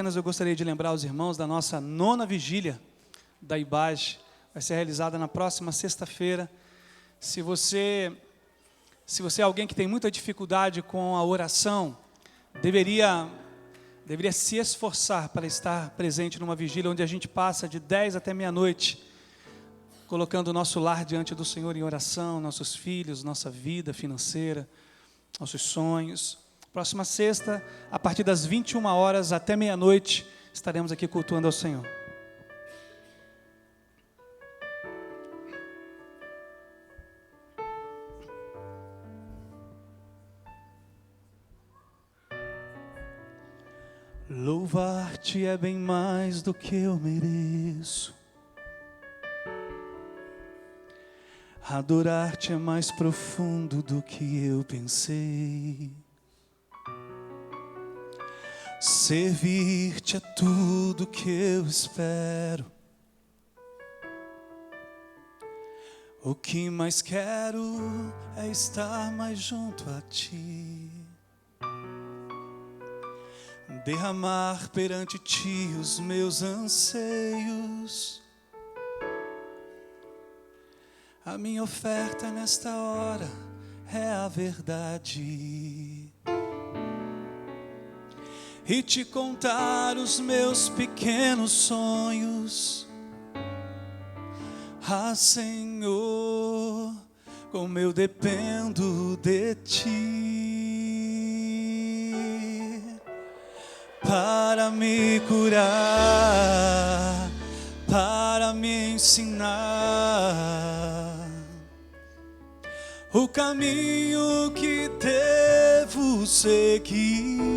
Apenas eu gostaria de lembrar os irmãos da nossa 9ª vigília da IBAGE. Vai ser realizada na próxima sexta-feira. Se você é alguém que tem muita dificuldade com a oração, deveria se esforçar para estar presente numa vigília onde a gente passa de 10 até meia-noite, colocando o nosso lar diante do Senhor em oração, nossos filhos, nossa vida financeira, nossos sonhos. Próxima sexta, a partir das 21 horas até meia-noite, estaremos aqui cultuando ao Senhor. Louvar-te é bem mais do que eu mereço. Adorar-te é mais profundo do que eu pensei. Servir-te é tudo que eu espero. O que mais quero é estar mais junto a ti. Derramar perante ti os meus anseios. A minha oferta nesta hora é a verdade. E te contar os meus pequenos sonhos. Ah, Senhor, como eu dependo de ti. Para me curar, para me ensinar o caminho que devo seguir.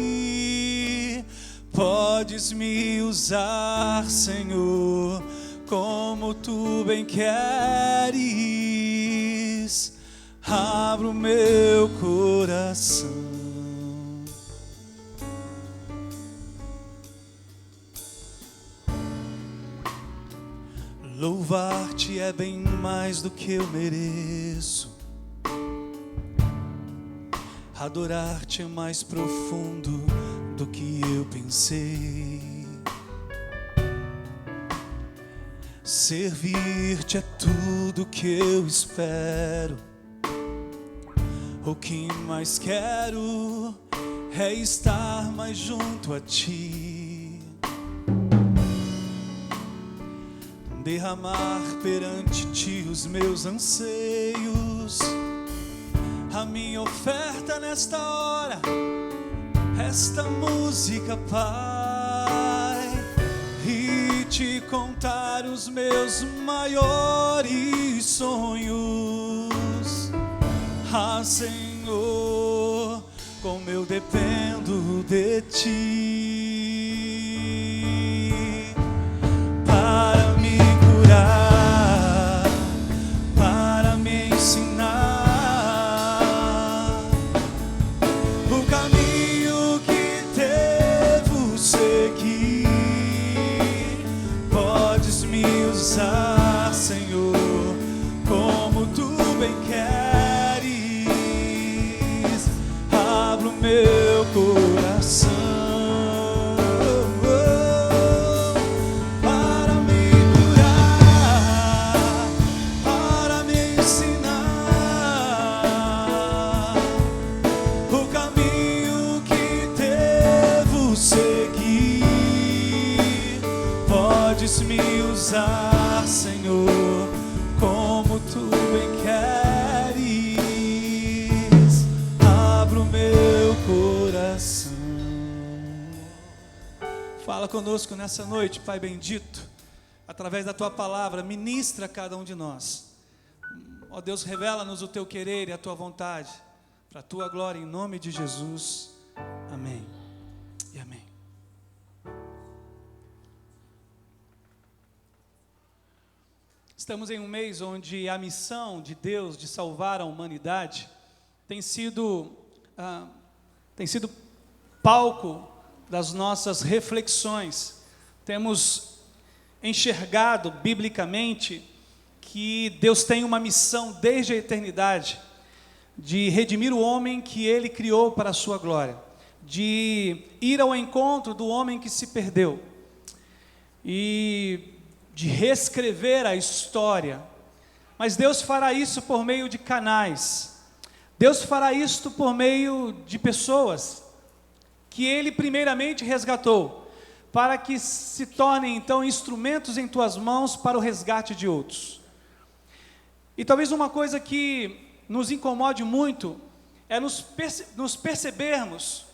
Podes me usar, Senhor, como tu bem queres. Abra o meu coração. Louvar-te é bem mais do que eu mereço. Adorar-te é mais profundo do que eu pensei. Servir-te é tudo que eu espero. O que mais quero é estar mais junto a ti. Derramar perante ti os meus anseios. A minha oferta nesta hora, esta música, Pai, e te contar os meus maiores sonhos. Ah, Senhor, como eu dependo de ti. Para me curar, para me ensinar o caminho que devo seguir. Podes me usar, Senhor, como tu bem queres. Abra o meu coração. Podes me usar, Senhor, como tu bem queres. Abra o meu coração. Fala conosco nessa noite, Pai bendito. Através da tua palavra, ministra a cada um de nós. Ó Deus, revela-nos o teu querer e a tua vontade, para a tua glória, em nome de Jesus. Amém e amém. Estamos em um mês onde a missão de Deus de salvar a humanidade tem sido palco das nossas reflexões. Temos enxergado biblicamente que Deus tem uma missão desde a eternidade de redimir o homem que Ele criou para a sua glória. de ir ao encontro do homem que se perdeu e de reescrever a história. Mas Deus fará isso por meio de canais. Deus fará isto por meio de pessoas que Ele primeiramente resgatou, para que se tornem então instrumentos em tuas mãos para o resgate de outros. E talvez uma coisa que nos incomode muito é nos percebermos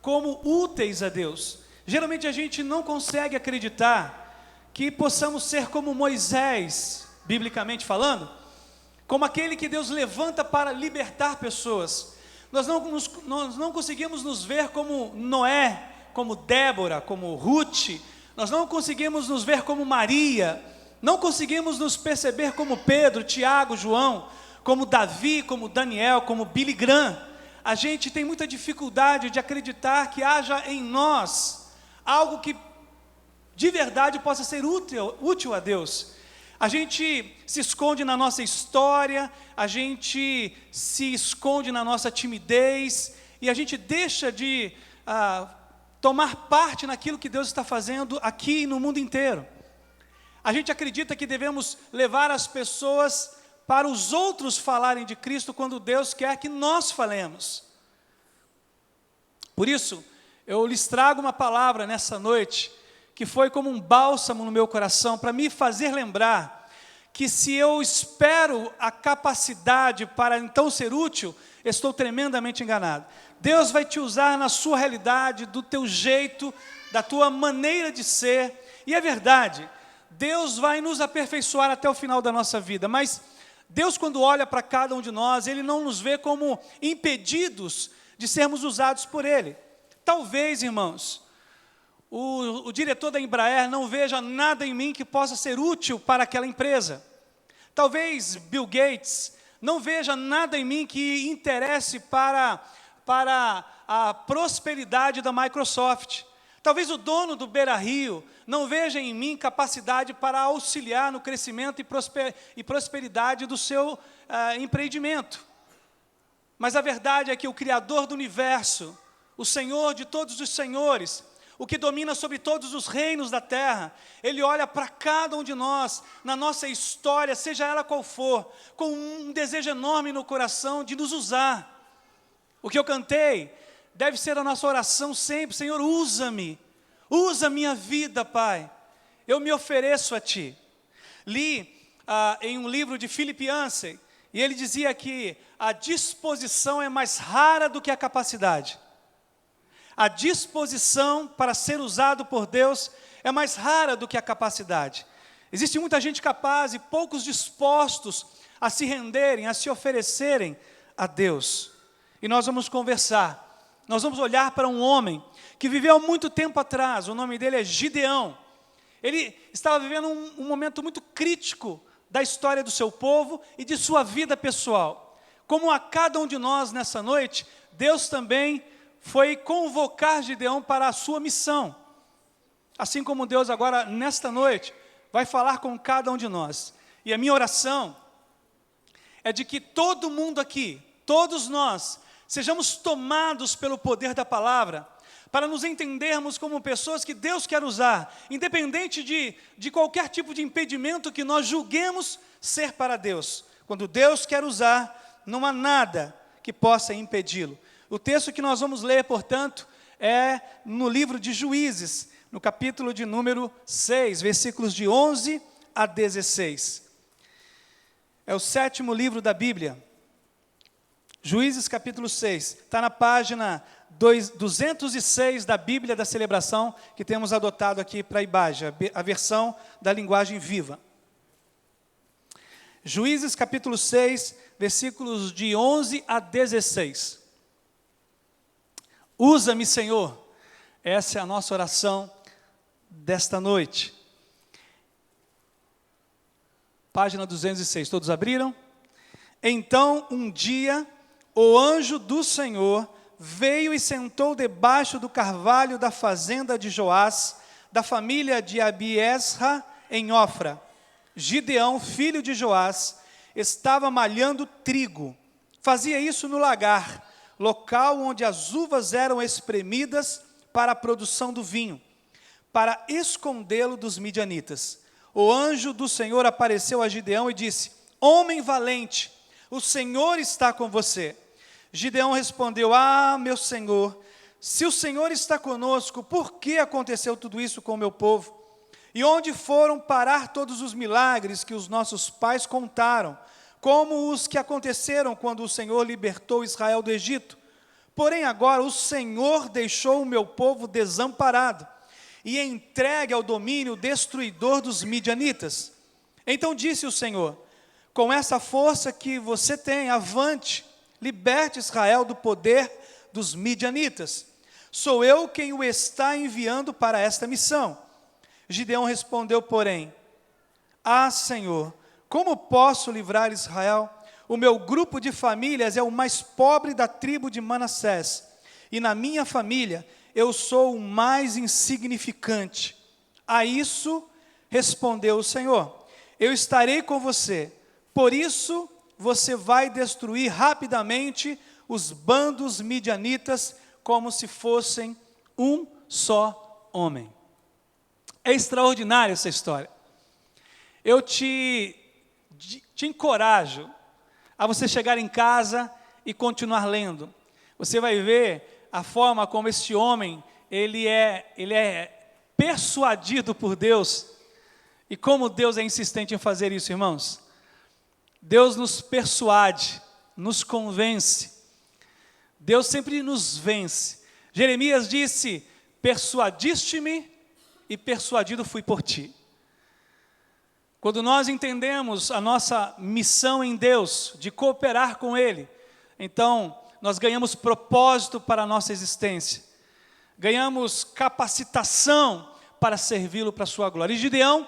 como úteis a Deus. Geralmente a gente não consegue acreditar que possamos ser como Moisés, biblicamente falando, como aquele que Deus levanta para libertar pessoas. Nós não conseguimos nos ver como Noé, como Débora, como Ruth. Nós não conseguimos nos ver como Maria. Não conseguimos nos perceber como Pedro, Tiago, João, como Davi, como Daniel, como Billy Graham. A gente tem muita dificuldade de acreditar que haja em nós algo que de verdade possa ser útil a Deus. A gente se esconde na nossa história, a gente se esconde na nossa timidez, e a gente deixa de tomar parte naquilo que Deus está fazendo aqui e no mundo inteiro. A gente acredita que devemos levar as pessoas para os outros falarem de Cristo, quando Deus quer que nós falemos. Por isso, eu lhes trago uma palavra nessa noite, que foi como um bálsamo no meu coração, para me fazer lembrar que se eu espero a capacidade para então ser útil, estou tremendamente enganado. Deus vai te usar na sua realidade, do teu jeito, da tua maneira de ser, e é verdade, Deus vai nos aperfeiçoar até o final da nossa vida, mas Deus, quando olha para cada um de nós, Ele não nos vê como impedidos de sermos usados por Ele. Talvez, irmãos, o diretor da Embraer não veja nada em mim que possa ser útil para aquela empresa. Talvez Bill Gates não veja nada em mim que interesse para a prosperidade da Microsoft. Talvez o dono do Beira Rio não veja em mim capacidade para auxiliar no crescimento e prosperidade do seu empreendimento. Mas a verdade é que o Criador do universo, o Senhor de todos os senhores, o que domina sobre todos os reinos da terra, Ele olha para cada um de nós, na nossa história, seja ela qual for, com um desejo enorme no coração de nos usar. O que eu cantei deve ser a nossa oração sempre: Senhor, usa-me, usa a minha vida, Pai, eu me ofereço a Ti. Li em um livro de Philip Yancey, e ele dizia que a disposição é mais rara do que a capacidade. A disposição para ser usado por Deus é mais rara do que a capacidade. Existe muita gente capaz e poucos dispostos a se renderem, a se oferecerem a Deus. E nós vamos conversar, nós vamos olhar para um homem que viveu há muito tempo atrás. O nome dele é Gideão. Ele estava vivendo um momento muito crítico da história do seu povo e de sua vida pessoal. Como a cada um de nós nessa noite, Deus também foi convocar Gideão para a sua missão. Assim como Deus agora, nesta noite, vai falar com cada um de nós. E a minha oração é de que todo mundo aqui, todos nós, sejamos tomados pelo poder da palavra, para nos entendermos como pessoas que Deus quer usar, independente de qualquer tipo de impedimento que nós julguemos ser para Deus. Quando Deus quer usar, não há nada que possa impedi-lo. O texto que nós vamos ler, portanto, é no livro de Juízes, no capítulo de número 6, versículos de 11 a 16. É o 7º livro da Bíblia. Juízes capítulo 6, está na página 206 da Bíblia da Celebração, que temos adotado aqui para a IBAGE, a versão da linguagem viva. Juízes capítulo 6, versículos de 11 a 16. Usa-me, Senhor. Essa é a nossa oração desta noite. Página 206, todos abriram? Então, um dia, o anjo do Senhor veio e sentou debaixo do carvalho da fazenda de Joás, da família de Abiesra, em Ofra. Gideão, filho de Joás, estava malhando trigo. Fazia isso no lagar, local onde as uvas eram espremidas para a produção do vinho, para escondê-lo dos midianitas. O anjo do Senhor apareceu a Gideão e disse: homem valente, o Senhor está com você. Gideão respondeu: ah, meu Senhor, se o Senhor está conosco, por que aconteceu tudo isso com o meu povo? E onde foram parar todos os milagres que os nossos pais contaram, como os que aconteceram quando o Senhor libertou Israel do Egito? Porém agora o Senhor deixou o meu povo desamparado e entregue ao domínio destruidor dos midianitas. Então disse o Senhor: com essa força que você tem, avante, liberte Israel do poder dos midianitas. Sou eu quem o está enviando para esta missão. Gideão respondeu, porém: ah, Senhor, como posso livrar Israel? O meu grupo de famílias é o mais pobre da tribo de Manassés, e na minha família eu sou o mais insignificante. A isso respondeu o Senhor: eu estarei com você, por isso você vai destruir rapidamente os bandos midianitas como se fossem um só homem. É extraordinária essa história. Eu te encorajo a você chegar em casa e continuar lendo. Você vai ver a forma como este homem, ele é persuadido por Deus, e como Deus é insistente em fazer isso, irmãos. Deus nos persuade, nos convence. Deus sempre nos vence. Jeremias disse: persuadiste-me e persuadido fui por ti. Quando nós entendemos a nossa missão em Deus, de cooperar com Ele, então nós ganhamos propósito para a nossa existência, ganhamos capacitação para servi-lo para a sua glória. E Gideão,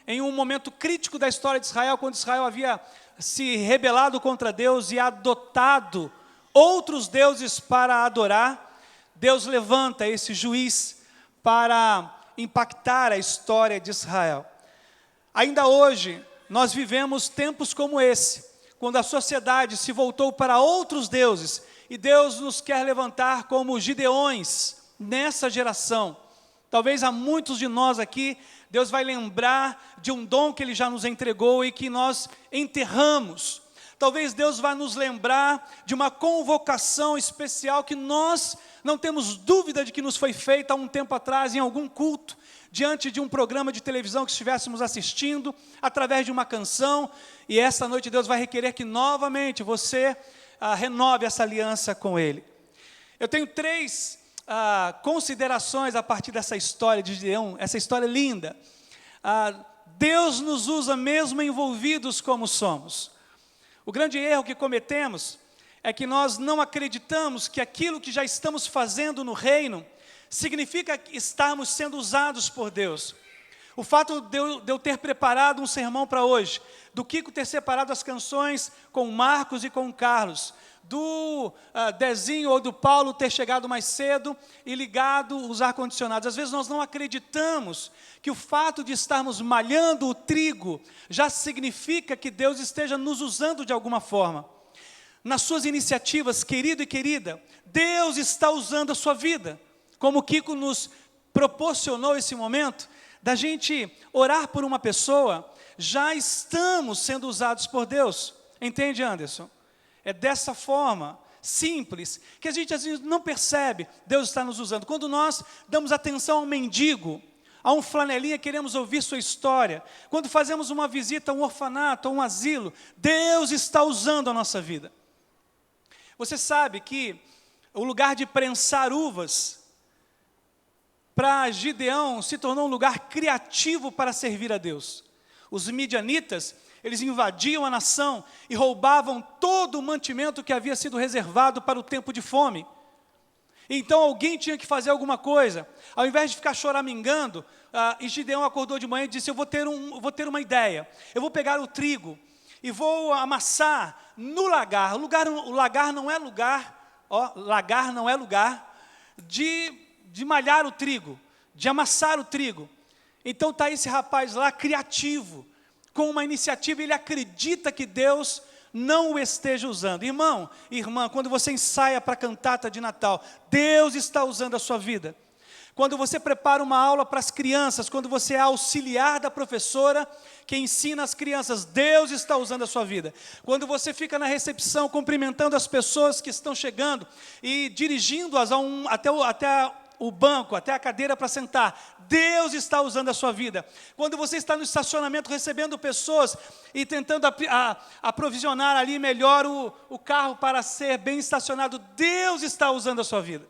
em um momento crítico da história de Israel, quando Israel havia se rebelado contra Deus e adotado outros deuses para adorar, Deus levanta esse juiz para impactar a história de Israel. Ainda hoje, nós vivemos tempos como esse, quando a sociedade se voltou para outros deuses, e Deus nos quer levantar como Gideões nessa geração. Talvez a muitos de nós aqui, Deus vai lembrar de um dom que Ele já nos entregou e que nós enterramos. Talvez Deus vá nos lembrar de uma convocação especial que nós não temos dúvida de que nos foi feita há um tempo atrás em algum culto, diante de um programa de televisão que estivéssemos assistindo, através de uma canção, e esta noite Deus vai requerer que novamente você renove essa aliança com Ele. Eu tenho três considerações a partir dessa história de Gideão, essa história linda. Deus nos usa mesmo envolvidos como somos. O grande erro que cometemos é que nós não acreditamos que aquilo que já estamos fazendo no reino significa estarmos sendo usados por Deus. O fato de eu ter preparado um sermão para hoje, do Kiko ter separado as canções com o Marcos e com o Carlos, do Dezinho ou do Paulo ter chegado mais cedo e ligado os ar-condicionados. Às vezes nós não acreditamos que o fato de estarmos malhando o trigo já significa que Deus esteja nos usando de alguma forma. Nas suas iniciativas, querido e querida, Deus está usando a sua vida. Como o Kiko nos proporcionou esse momento, da gente orar por uma pessoa, já estamos sendo usados por Deus. Entende, Anderson? É dessa forma, simples, que a gente às vezes não percebe, Deus está nos usando. Quando nós damos atenção a um mendigo, a um flanelinha, queremos ouvir sua história. Quando fazemos uma visita a um orfanato, a um asilo, Deus está usando a nossa vida. Você sabe que o lugar de prensar uvas, para Gideão, se tornou um lugar criativo para servir a Deus. Os midianitas, eles invadiam a nação e roubavam todo o mantimento que havia sido reservado para o tempo de fome. Então alguém tinha que fazer alguma coisa. Ao invés de ficar choramingando, e Gideão acordou de manhã e disse: eu vou ter uma ideia. Eu vou pegar o trigo e vou amassar no lagar. O lagar não é lugar, lagar não é lugar de malhar o trigo, de amassar o trigo. Então está esse rapaz lá criativo, com uma iniciativa, ele acredita que Deus não o esteja usando. Irmão, irmã, quando você ensaia para a cantata de Natal, Deus está usando a sua vida. Quando você prepara uma aula para as crianças, quando você é auxiliar da professora que ensina as crianças, Deus está usando a sua vida. Quando você fica na recepção, cumprimentando as pessoas que estão chegando e dirigindo-as até o banco, até a cadeira para sentar, Deus está usando a sua vida. Quando você está no estacionamento recebendo pessoas e tentando aprovisionar ali melhor o carro para ser bem estacionado, Deus está usando a sua vida.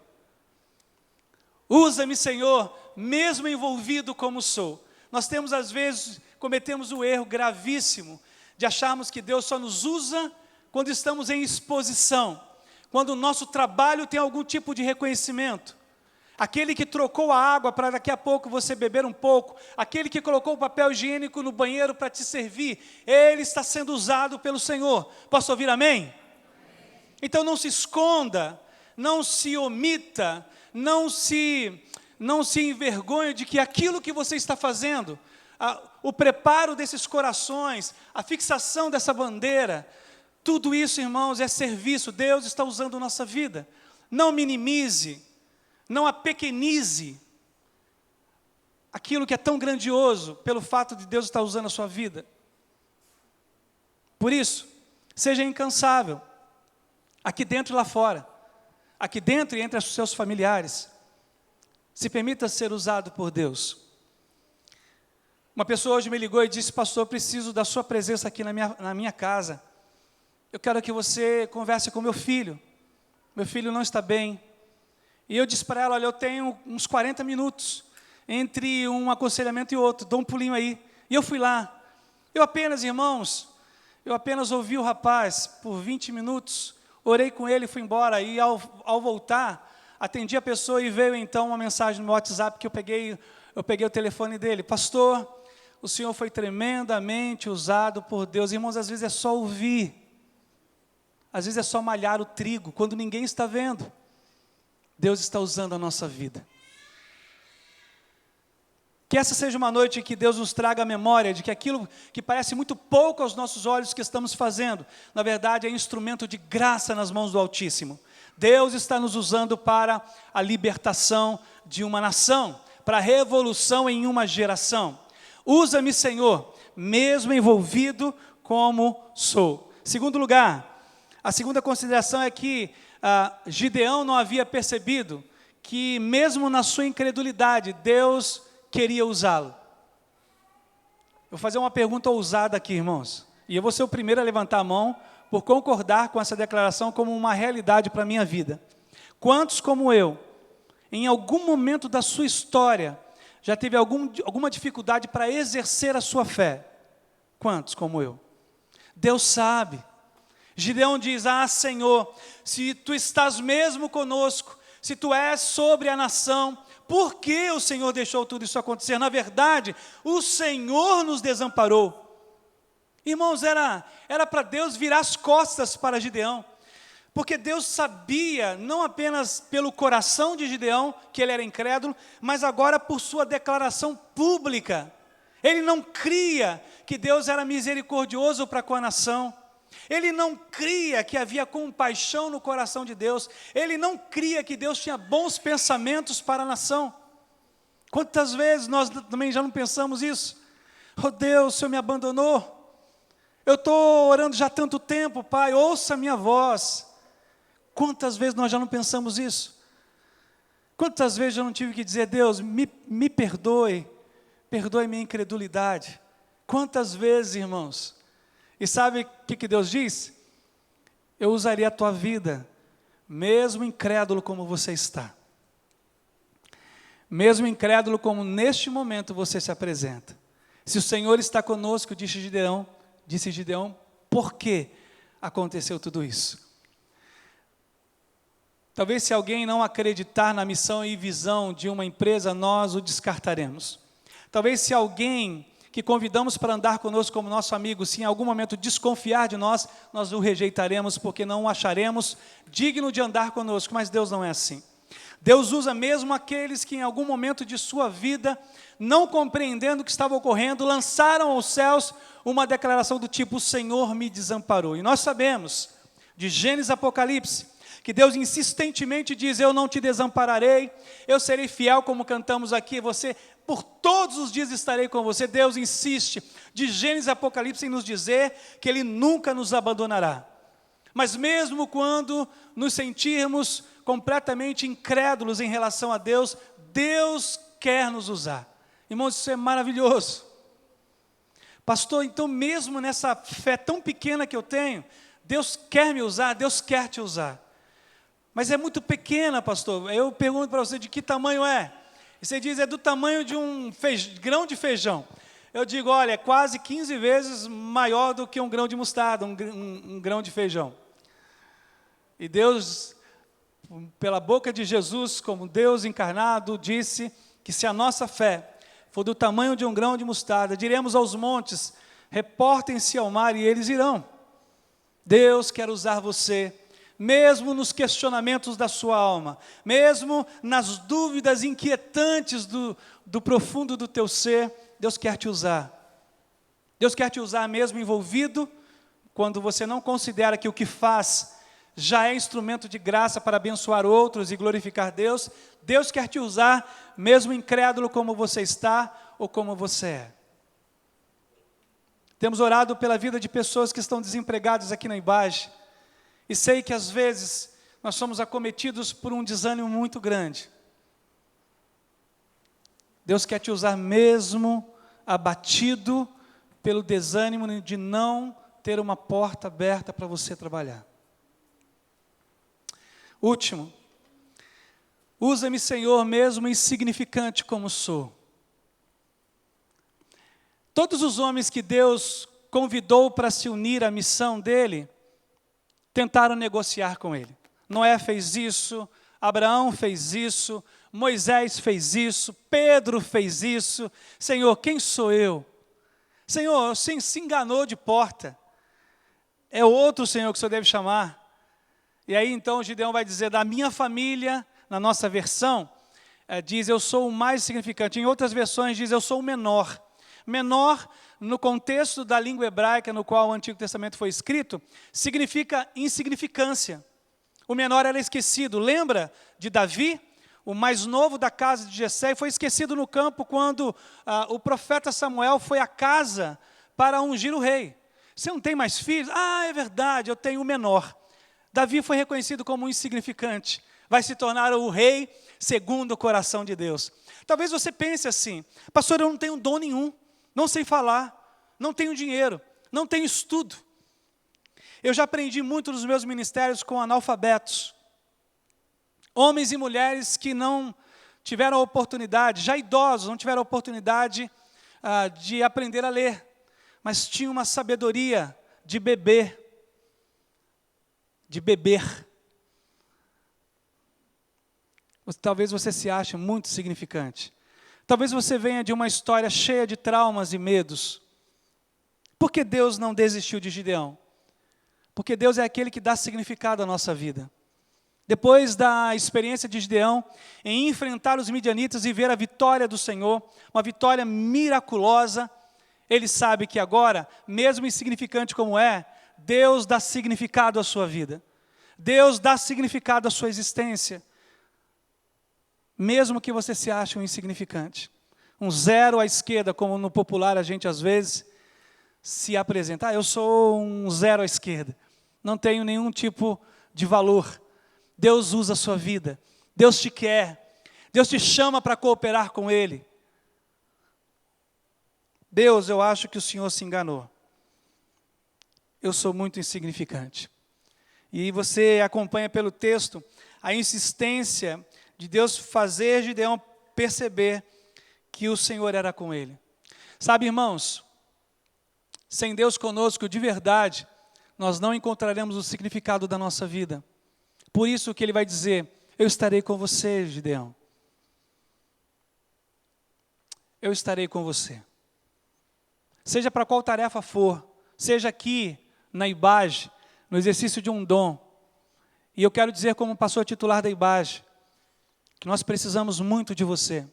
Usa-me, Senhor, mesmo envolvido como sou. Nós temos, às vezes, cometemos o erro gravíssimo de acharmos que Deus só nos usa quando estamos em exposição, quando o nosso trabalho tem algum tipo de reconhecimento. Aquele que trocou a água para daqui a pouco você beber um pouco, aquele que colocou o papel higiênico no banheiro para te servir, ele está sendo usado pelo Senhor. Posso ouvir amém? Então não se esconda, não se omita, não se envergonhe de que aquilo que você está fazendo, o preparo desses corações, a fixação dessa bandeira, tudo isso, irmãos, é serviço. Deus está usando nossa vida. Não minimize, não apequenize aquilo que é tão grandioso pelo fato de Deus estar usando a sua vida. Por isso, seja incansável, aqui dentro e lá fora. Aqui dentro e entre os seus familiares, se permita ser usado por Deus. Uma pessoa hoje me ligou e disse: pastor, eu preciso da sua presença aqui na minha casa. Eu quero que você converse com meu filho não está bem. E eu disse para ela: olha, eu tenho uns 40 minutos entre um aconselhamento e outro, dou um pulinho aí. E eu fui lá. Irmãos, eu apenas ouvi o rapaz por 20 minutos, orei com ele e fui embora, e ao voltar, atendi a pessoa e veio então uma mensagem no meu WhatsApp que eu peguei o telefone dele: pastor, o senhor foi tremendamente usado por Deus. Irmãos, às vezes é só ouvir, às vezes é só malhar o trigo, quando ninguém está vendo. Deus está usando a nossa vida. Que essa seja uma noite que Deus nos traga a memória de que aquilo que parece muito pouco aos nossos olhos que estamos fazendo, na verdade é instrumento de graça nas mãos do Altíssimo. Deus está nos usando para a libertação de uma nação, para a revolução em uma geração. Usa-me, Senhor, mesmo envolvido como sou. Segundo lugar, a segunda consideração é que Gideão não havia percebido que mesmo na sua incredulidade, Deus queria usá-lo. Vou fazer uma pergunta ousada aqui, irmãos. E eu vou ser o primeiro a levantar a mão por concordar com essa declaração como uma realidade para a minha vida. Quantos como eu, em algum momento da sua história, já teve alguma dificuldade para exercer a sua fé? Quantos como eu? Deus sabe. Gideão diz: Senhor, se Tu estás mesmo conosco, se Tu és sobre a nação, por que o Senhor deixou tudo isso acontecer? Na verdade, o Senhor nos desamparou. Irmãos, era para Deus virar as costas para Gideão, porque Deus sabia, não apenas pelo coração de Gideão, que ele era incrédulo, mas agora por sua declaração pública. Ele não cria que Deus era misericordioso para com a nação. Ele não cria que havia compaixão no coração de Deus. Ele não cria que Deus tinha bons pensamentos para a nação. Quantas vezes nós também já não pensamos isso? Oh Deus, o Senhor me abandonou. Eu estou orando já há tanto tempo, Pai, ouça a minha voz. Quantas vezes nós já não pensamos isso? Quantas vezes eu não tive que dizer: Deus, me perdoe, perdoe minha incredulidade. Quantas vezes, irmãos? E sabe o que Deus diz? Eu usaria a tua vida, mesmo incrédulo como você está. Mesmo incrédulo como neste momento você se apresenta. Se o Senhor está conosco, disse Gideão, por que aconteceu tudo isso? Talvez se alguém não acreditar na missão e visão de uma empresa, nós o descartaremos. Talvez se alguém que convidamos para andar conosco como nosso amigo, se em algum momento desconfiar de nós o rejeitaremos, porque não o acharemos digno de andar conosco. Mas Deus não é assim. Deus usa mesmo aqueles que em algum momento de sua vida, não compreendendo o que estava ocorrendo, lançaram aos céus uma declaração do tipo: o Senhor me desamparou. E nós sabemos, de Gênesis a Apocalipse, que Deus insistentemente diz: eu não te desampararei, eu serei fiel, como cantamos aqui, você, por todos os dias estarei com você. Deus insiste, de Gênesis a Apocalipse, em nos dizer que Ele nunca nos abandonará. Mas mesmo quando nos sentirmos completamente incrédulos em relação a Deus, Deus quer nos usar. Irmãos, isso é maravilhoso. Pastor, então mesmo nessa fé tão pequena que eu tenho, Deus quer me usar, Deus quer te usar. Mas é muito pequena, pastor. Eu pergunto para você, de que tamanho é? E você diz, é do tamanho de um grão de feijão. Eu digo, olha, é quase 15 vezes maior do que um grão de mostarda, um grão de feijão. E Deus, pela boca de Jesus, como Deus encarnado, disse que se a nossa fé for do tamanho de um grão de mostarda, diremos aos montes, reportem-se ao mar e eles irão. Deus quer usar você, mesmo nos questionamentos da sua alma, mesmo nas dúvidas inquietantes do profundo do teu ser, Deus quer te usar. Deus quer te usar mesmo envolvido, quando você não considera que o que faz já é instrumento de graça para abençoar outros e glorificar Deus. Deus quer te usar, mesmo incrédulo como você está ou como você é. Temos orado pela vida de pessoas que estão desempregadas aqui na IBAGE, e sei que às vezes nós somos acometidos por um desânimo muito grande. Deus quer te usar mesmo abatido pelo desânimo de não ter uma porta aberta para você trabalhar. Último, usa-me, Senhor, mesmo insignificante como sou. Todos os homens que Deus convidou para se unir à missão dele, tentaram negociar com ele. Noé fez isso, Abraão fez isso, Moisés fez isso, Pedro fez isso. Senhor, quem sou eu? Senhor, você se enganou de porta. É outro Senhor que o Senhor deve chamar. E aí então Gideão vai dizer, da minha família, na nossa versão, diz, eu sou o mais significante. Em outras versões diz, eu sou o menor. Menor, no contexto da língua hebraica no qual o Antigo Testamento foi escrito, significa insignificância. O menor era esquecido. Lembra de Davi? O mais novo da casa de Jessé, foi esquecido no campo quando o profeta Samuel foi à casa para ungir o rei. Você não tem mais filhos? Ah, é verdade, eu tenho o menor. Davi foi reconhecido como insignificante. Vai se tornar o rei segundo o coração de Deus. Talvez você pense assim, pastor, eu não tenho dom nenhum, não sei falar, não tenho dinheiro, não tenho estudo. Eu já aprendi muito nos meus ministérios com analfabetos. Homens e mulheres que não tiveram a oportunidade, já idosos, não tiveram a oportunidade de aprender a ler, mas tinham uma sabedoria de beber. Talvez você se ache muito significante. Talvez você venha de uma história cheia de traumas e medos. Por que Deus não desistiu de Gideão? Porque Deus é aquele que dá significado à nossa vida. Depois da experiência de Gideão em enfrentar os midianitas e ver a vitória do Senhor, uma vitória miraculosa, ele sabe que agora, mesmo insignificante como é, Deus dá significado à sua vida. Deus dá significado à sua existência. Mesmo que você se ache um insignificante. Um zero à esquerda, como no popular a gente às vezes se apresenta. Eu sou um zero à esquerda. Não tenho nenhum tipo de valor. Deus usa a sua vida. Deus te quer. Deus te chama para cooperar com Ele. Deus, eu acho que o Senhor se enganou. Eu sou muito insignificante. E você acompanha pelo texto a insistência de Deus fazer Gideão perceber que o Senhor era com ele. Sabe, irmãos, sem Deus conosco de verdade, nós não encontraremos o significado da nossa vida. Por isso que ele vai dizer, eu estarei com você, Gideão. Eu estarei com você. Seja para qual tarefa for, seja aqui na IBAGE, no exercício de um dom. E eu quero dizer como pastor titular da IBAGE, que nós precisamos muito de você.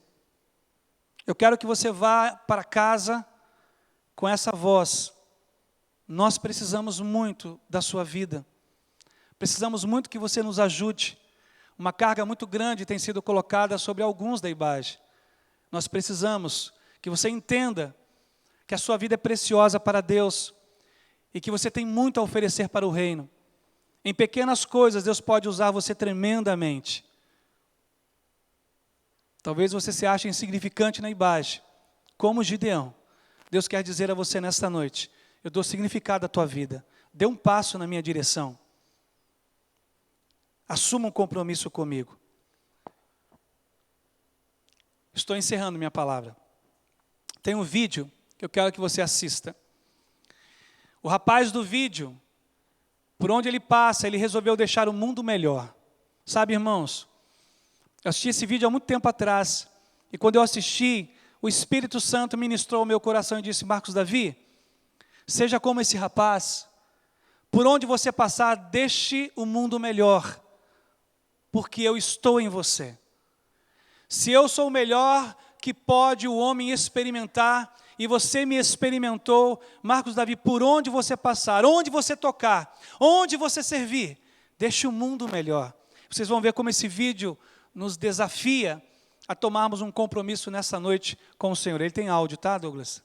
Eu quero que você vá para casa com essa voz. Nós precisamos muito da sua vida. Precisamos muito que você nos ajude. Uma carga muito grande tem sido colocada sobre alguns da IBAGE. Nós precisamos que você entenda que a sua vida é preciosa para Deus e que você tem muito a oferecer para o reino. Em pequenas coisas, Deus pode usar você tremendamente. Talvez você se ache insignificante na IBAGE, como Gideão. Deus quer dizer a você nesta noite: eu dou significado à tua vida. Dê um passo na minha direção. Assuma um compromisso comigo. Estou encerrando minha palavra. Tem um vídeo que eu quero que você assista. O rapaz do vídeo, por onde ele passa, ele resolveu deixar o mundo melhor. Sabe, irmãos, eu assisti esse vídeo há muito tempo atrás, e quando eu assisti, o Espírito Santo ministrou ao meu coração e disse: Marcos Davi, seja como esse rapaz, por onde você passar, deixe o mundo melhor, porque eu estou em você. Se eu sou o melhor que pode o homem experimentar, e você me experimentou, Marcos Davi, por onde você passar, onde você tocar, onde você servir, deixe o mundo melhor. Vocês vão ver como esse vídeo nos desafia a tomarmos um compromisso nessa noite com o Senhor. Ele tem áudio, tá, Douglas?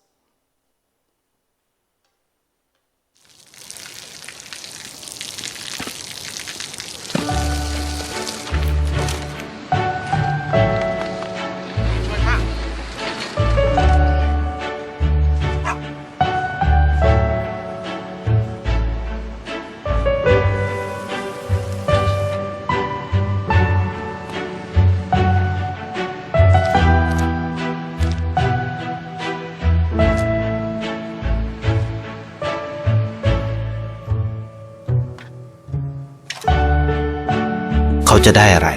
เขาจะได้อะไร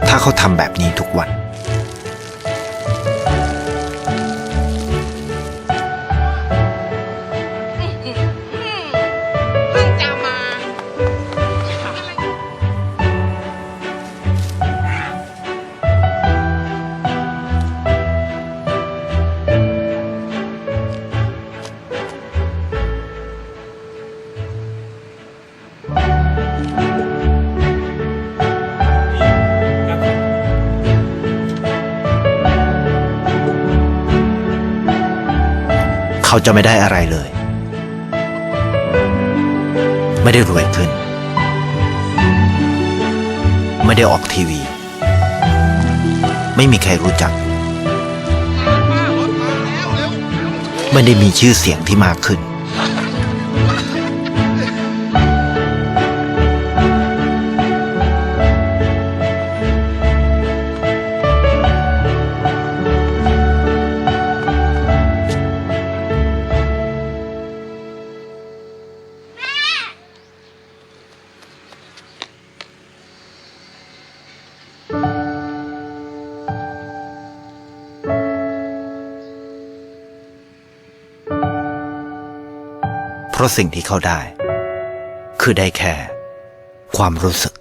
ถ้าเขาทำแบบนี้ทุกวัน เขาจะไม่ได้อะไรเลย ไม่ได้รวยขึ้น ไม่ได้ออกทีวี ไม่มีใครรู้จัก ไม่ได้มีชื่อเสียงที่มากขึ้น เพราะสิ่งที่เขาได้คือได้แค่ความรู้สึก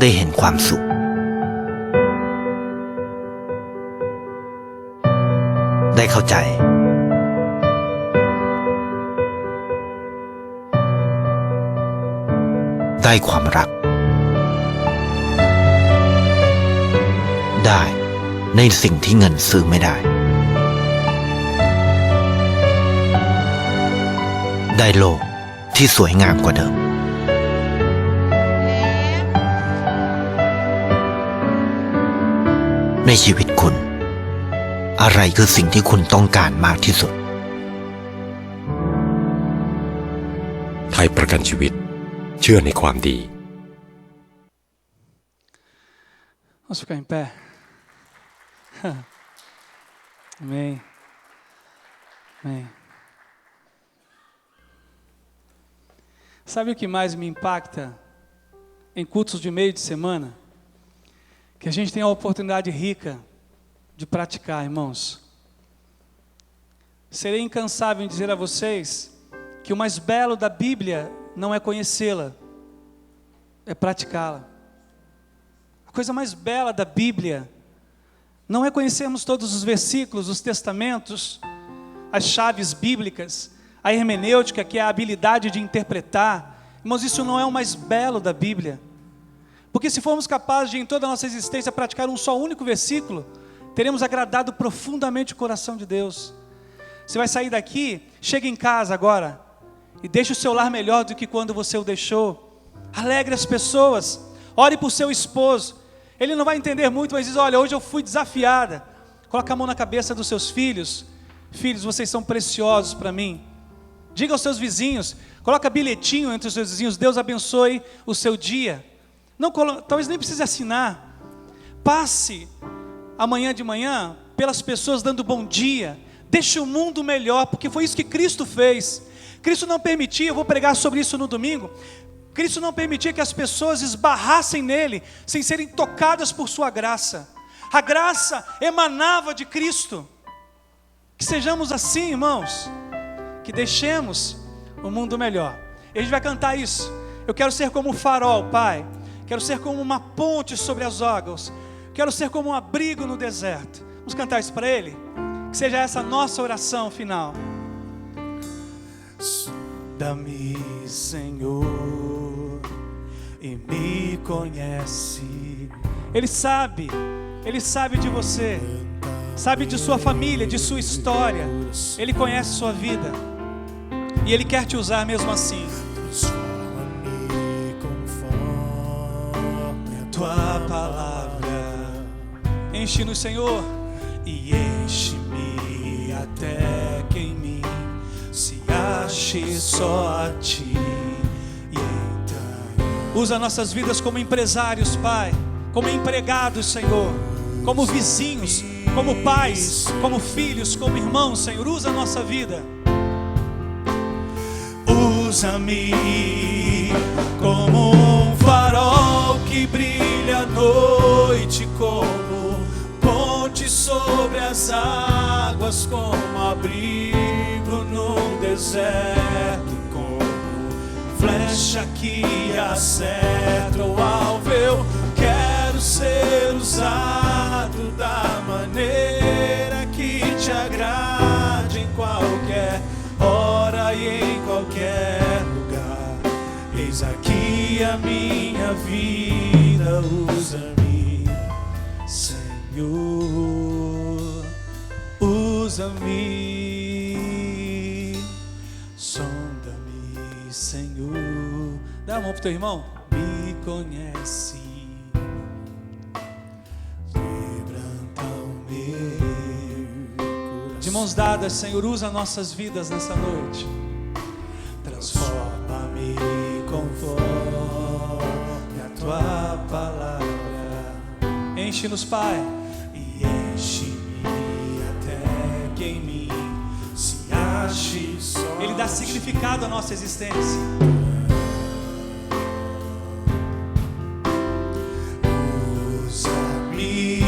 ได้เห็นความสุขได้เข้าใจได้ความรักได้ในสิ่งที่เงินซื้อไม่ได้ได้โลกที่สวยงามกว่าเดิมในชีวิตคุณอะไรคือสิ่งที่คุณต้องการมากที่สุดไทยประกันชีวิตเชื่อในความดี Vamos ficar em pé. Amém. Amém. Sabe o que mais me impacta em cultos de meio de semana? Que a gente tem a oportunidade rica de praticar, irmãos. Serei incansável em dizer a vocês que que o mais belo da Bíblia não é conhecê-la, é praticá-la. A coisa mais bela da Bíblia não é conhecermos todos os versículos, os testamentos, as chaves bíblicas, a hermenêutica, que é a habilidade de interpretar. Irmãos, isso não é o mais belo da Bíblia. Porque se formos capazes de, em toda a nossa existência, praticar um só único versículo, teremos agradado profundamente o coração de Deus. Você vai sair daqui, chega em casa agora, e deixe o seu lar melhor do que quando você o deixou. Alegre as pessoas, ore por seu esposo. Ele não vai entender muito, mas diz: olha, hoje eu fui desafiada. Coloca a mão na cabeça dos seus filhos. Filhos, vocês são preciosos para mim. Diga aos seus vizinhos, coloca bilhetinho entre os seus vizinhos: Deus abençoe o seu dia. Não, talvez nem precise assinar. Passe amanhã de manhã pelas pessoas dando bom dia. Deixe o mundo melhor, porque foi isso que Cristo fez. Cristo não permitia, eu vou pregar sobre isso no domingo, Cristo não permitia que as pessoas esbarrassem nele, sem serem tocadas por sua graça. A graça emanava de Cristo. Que sejamos assim, irmãos, que deixemos o mundo melhor. E a gente vai cantar isso. Eu quero ser como um farol, Pai. Quero ser como uma ponte sobre as águas. Quero ser como um abrigo no deserto. Vamos cantar isso para Ele? Que seja essa a nossa oração final. Sonda-me, Senhor, e me conhece. Ele sabe de você, sabe de sua família, de sua história. Ele conhece sua vida e Ele quer te usar mesmo assim. Transforma-me conforme a tua palavra. Enche-nos, Senhor, e enche-me até que em mim se ache só a Ti. E então usa nossas vidas como empresários, Pai, como empregados, Senhor, como vizinhos, como pais, como filhos, como irmãos, Senhor. Usa a nossa vida. Usa-me como um farol que brilha à noite, como ponte sobre as águas, como abrigo no deserto, como flecha que acerta o alvo. Eu quero ser usado da maneira que te agrade, em qualquer hora e em qualquer lugar. Eis aqui a minha vida, usa-me, Senhor, usa-me, sonda-me, Senhor. Dá a mão pro teu irmão. Me conhece, quebranta o meu coração. De mãos dadas, Senhor, usa nossas vidas nessa noite. Transforma-me conforme a tua palavra. Enche-nos, Pai, e enche-me até que em mim se ache só. Ele dá significado à nossa existência. Usa-me,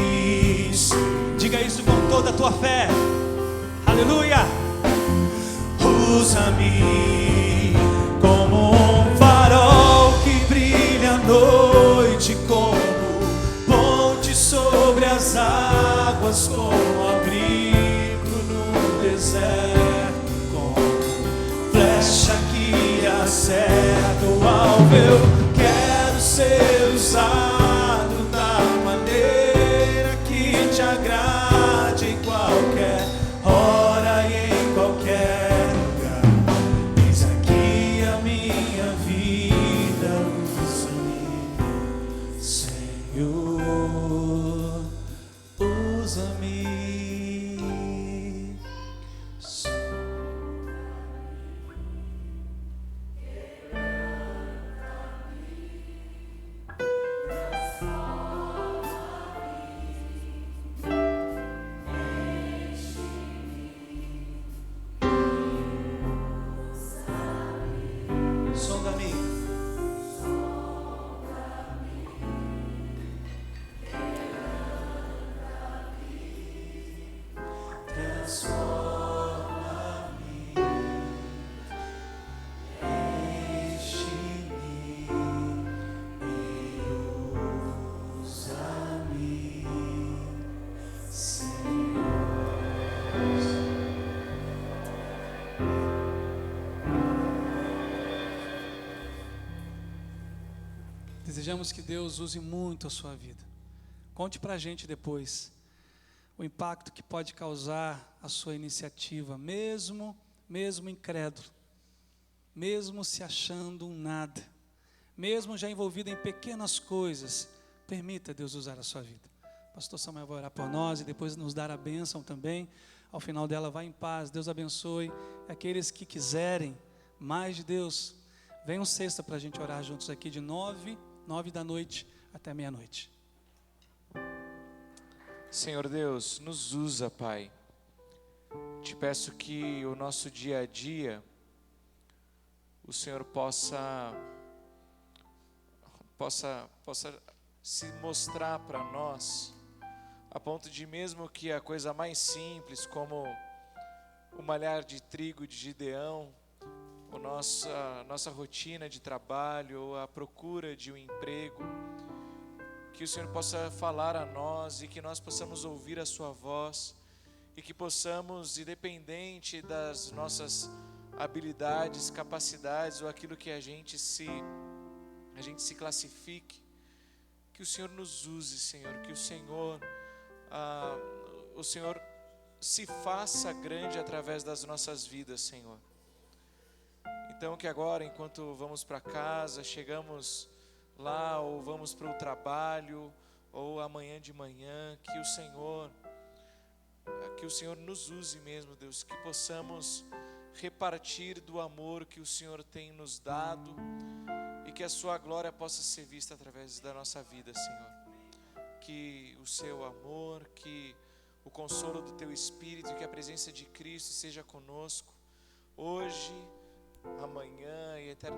diga isso com toda a tua fé. Aleluia. Usa-me como um farol que brilha à noite, como ponte sobre as águas, como abrigo no deserto, como flecha que acerta o alvo. Eu quero ser usado da maneira que te agrade, em qualquer hora e em qualquer lugar. Eis aqui a minha vida, usa-me, Senhor, usa-me. Sonda-me. Desejamos que Deus use muito a sua vida. Conte para a gente depois o impacto que pode causar a sua iniciativa, mesmo incrédulo, mesmo se achando um nada, mesmo já envolvido em pequenas coisas. Permita Deus usar a sua vida. Pastor Samuel vai orar por nós e depois nos dar a bênção também. Ao final dela, vá em paz. Deus abençoe aqueles que quiserem mais de Deus. Venham sexta para a gente orar juntos aqui de 9 da noite até meia-noite. Senhor Deus, nos usa, Pai. Te peço que o nosso dia a dia, o Senhor possa se mostrar para nós, a ponto de mesmo que a coisa mais simples, como o malhar de trigo de Gideão, nossa rotina de trabalho, ou a procura de um emprego, que o Senhor possa falar a nós e que nós possamos ouvir a sua voz e que possamos, independente das nossas habilidades, capacidades ou aquilo que a gente se classifique, que o Senhor nos use, Senhor, que o Senhor se faça grande através das nossas vidas, Senhor. Então que agora, enquanto vamos para casa, chegamos lá ou vamos para o trabalho ou amanhã de manhã, que o Senhor nos use mesmo, Deus, que possamos repartir do amor que o Senhor tem nos dado e que a sua glória possa ser vista através da nossa vida, Senhor. Que o seu amor, que o consolo do teu Espírito, que a presença de Cristo seja conosco hoje, amanhã e eternamente.